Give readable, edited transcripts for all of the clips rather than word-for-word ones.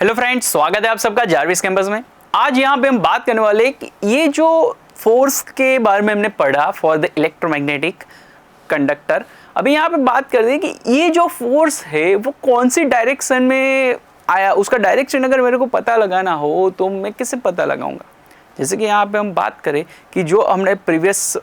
Hello friends, स्वागत है आप सबका जारविस कैंपस में। आज यहाँ पे हम बात करने वाले कि ये जो फोर्स के बारे में हमने पढ़ा फॉर द इलेक्ट्रोमैग्नेटिक कंडक्टर। अभी यहाँ पे बात कर रहे हैं कि ये जो फोर्स है वो कौन सी डायरेक्शन में आया, उसका डायरेक्शन अगर मेरे को पता लगाना हो तो मैं किससे पता लगाऊंगा। जैसे कि यहाँ पे हम बात करें कि जो हमने प्रीवियस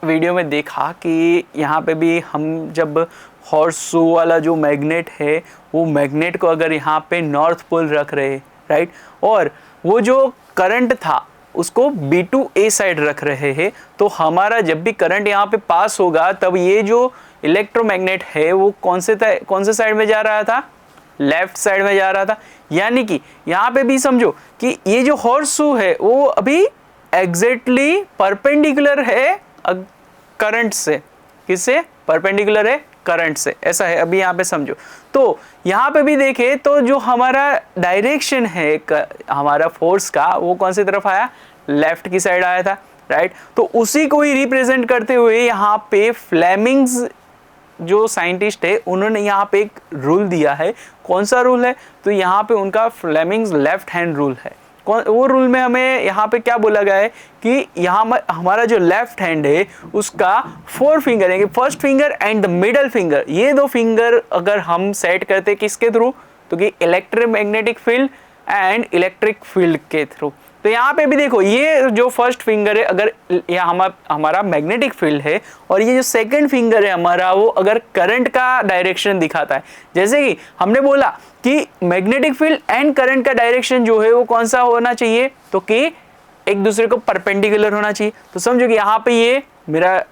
वीडियो में देखा कि यहाँ पे भी हम जब हॉर्स शू वाला जो मैग्नेट है वो मैग्नेट को अगर यहाँ पे नॉर्थ पोल रख रहे, राइट, और वो जो करंट था उसको B2A साइड रख रहे हैं, तो हमारा जब भी करंट यहाँ पे पास होगा तब ये जो इलेक्ट्रोमैग्नेट है वो कौन से साइड में जा रहा था, लेफ्ट साइड में जा रहा था। यानी कि यहाँ पे भी समझो कि ये जो हॉर्स शू है वो अभी एग्जैक्टली परपेंडिकुलर है करंट से। किससे परपेंडिकुलर है? करंट से। ऐसा है, अभी यहाँ पे समझो। तो यहाँ पे भी देखे तो जो हमारा डायरेक्शन है हमारा फोर्स का वो कौन सी तरफ आया, लेफ्ट की साइड आया था, राइट। तो उसी को ही रिप्रेजेंट करते हुए यहाँ पे फ्लेमिंग्स जो साइंटिस्ट है उन्होंने यहाँ पे एक रूल दिया है। कौन सा रूल है? तो यहाँ पे उनका फ्लेमिंग्स लेफ्ट हैंड रूल है। वो रूल में हमें यहाँ पे क्या बोला गया है कि यहाँ हमारा जो लेफ्ट हैंड है उसका 4 फिंगर है, first finger and the middle finger, ये 2 फिंगर अगर हम सेट करते किसके थ्रू, तो कि electromagnetic field and electric field के थ्रू। तो यहाँ पे भी देखो ये जो फर्स्ट फिंगर है अगर यहाँ हमारा मैग्नेटिक फील्ड है और ये जो सेकंड फिंगर है हमारा वो अगर करंट का डायरेक्शन दिखाता है। जैसे कि हमने बोला कि मैग्नेटिक फील्ड एंड करंट का डायरेक्शन जो है वो कौन सा होना चाहिए, तो कि एक दूसरे को परपेंडिकुलर होना चाहिए। तो समझो कि यहाँ पे ये मेरा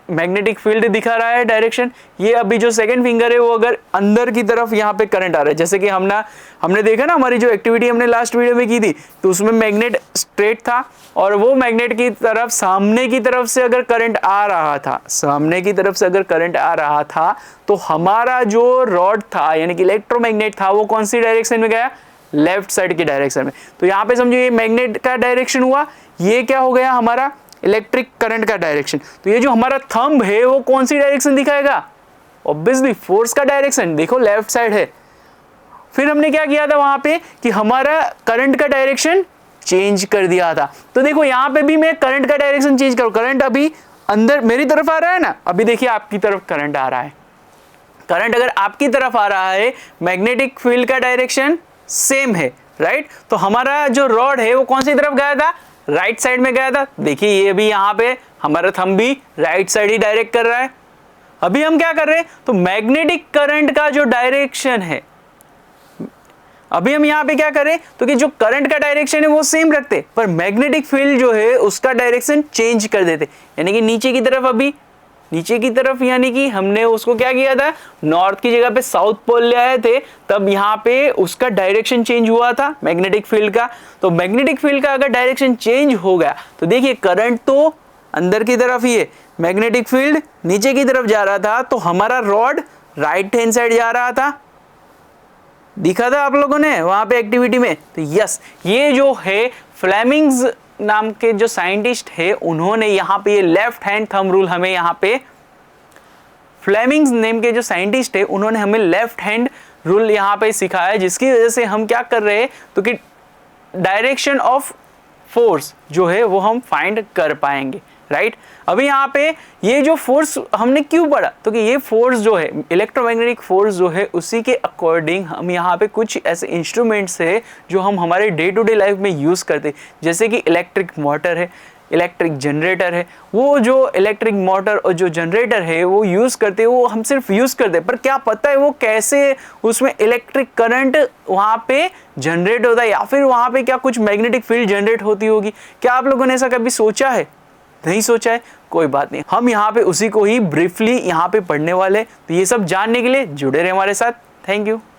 मैग्नेटिक फील्ड दिखा रहा है डायरेक्शन, ये अभी जो सेकंड फिंगर है वो अगर अंदर की तरफ यहाँ पे करंट आ रहा है। जैसे कि हमने देखा ना हमारी जो एक्टिविटी हमने लास्ट वीडियो में की थी, तो उसमें मैग्नेट स्ट्रेट था और वो मैग्नेट की तरफ सामने की तरफ से अगर करंट आ रहा था, सामने की तरफ से अगर करंट आ रहा था तो हमारा जो रॉड था यानी कि इलेक्ट्रोमैग्नेट था वो कौन सी डायरेक्शन में गया, लेफ्ट साइड की डायरेक्शन में। तो यहाँ पे समझो ये मैग्नेट का डायरेक्शन हुआ, ये क्या हो गया हमारा इलेक्ट्रिक करंट का डायरेक्शन। तो ये जो हमारा थंब है वो कौन सी डायरेक्शन दिखाएगा, ऑब्वियसली फोर्स का डायरेक्शन। देखो लेफ्ट साइड है। फिर हमने क्या किया था वहां पे कि हमारा करंट का डायरेक्शन चेंज कर दिया था। तो देखो यहाँ पे भी मैं करंट का डायरेक्शन चेंज करूँ, करंट अभी अंदर मेरी तरफ आ रहा है ना, अभी देखिए आपकी तरफ करंट आ रहा है। करंट अगर आपकी तरफ आ रहा है, मैग्नेटिक फील्ड का डायरेक्शन सेम है, राइट। तो हमारा जो रॉड है वो कौन सी तरफ गया था, राइट साइड में गया था। देखिए ये भी यहाँ पे हमारा थंब भी राइट साइड ही डायरेक्ट कर रहा है। अभी हम क्या कर रहे हैं, तो मैग्नेटिक करंट का जो डायरेक्शन है, अभी हम यहाँ पे क्या करें, तो कि जो करंट का डायरेक्शन है वो सेम रखते पर मैग्नेटिक फील्ड जो है उसका डायरेक्शन चेंज कर देते, यानी कि नीचे की तरफ। अभी नीचे की तरफ यानी कि हमने उसको क्या किया था, नॉर्थ की जगह पे साउथ पोल ले आए थे, तब यहाँ पे उसका डायरेक्शन चेंज हुआ था मैग्नेटिक फील्ड का। तो मैग्नेटिक फील्ड का अगर डायरेक्शन चेंज हो गया तो देखिए करंट तो अंदर की तरफ ही है, मैग्नेटिक फील्ड नीचे की तरफ जा रहा था, तो हमारा रॉड राइट हैंड साइड जा रहा था। दिखा था आप लोगों ने वहां पे एक्टिविटी में। तो यस, ये जो है फ्लेमिंग्स नाम के जो साइंटिस्ट है उन्होंने यहाँ पे ये लेफ्ट हैंड थंब रूल हमें यहाँ पे, फ्लेमिंग्स नेम के जो साइंटिस्ट है उन्होंने हमें लेफ्ट हैंड रूल यहाँ पे सिखाया, जिसकी वजह से हम क्या कर रहे हैं, तो कि डायरेक्शन ऑफ फोर्स जो है वो हम फाइंड कर पाएंगे, राइट। अभी यहाँ पे ये जो फोर्स हमने क्यों पढ़ा, तो कि ये फोर्स जो है इलेक्ट्रोमैग्नेटिक फोर्स जो है उसी के अकॉर्डिंग हम यहाँ पे कुछ ऐसे इंस्ट्रूमेंट्स है जो हम हमारे डे टू डे लाइफ में यूज़ करते, जैसे कि इलेक्ट्रिक मोटर है, इलेक्ट्रिक जनरेटर है। वो जो इलेक्ट्रिक मोटर और जो जनरेटर है वो यूज़ करते हैं, वो हम सिर्फ यूज़ करते हैं, पर क्या पता है वो कैसे उसमें इलेक्ट्रिक करंट वहाँ पे जनरेट होता है, या फिर वहाँ पे क्या कुछ मैग्नेटिक फील्ड जनरेट होती होगी। क्या आप लोगों ने ऐसा कभी सोचा है? नहीं सोचा है, कोई बात नहीं, हम यहाँ पे उसी को ही ब्रीफली यहाँ पे पढ़ने वाले। तो ये सब जानने के लिए जुड़े रहे हमारे साथ। Thank you.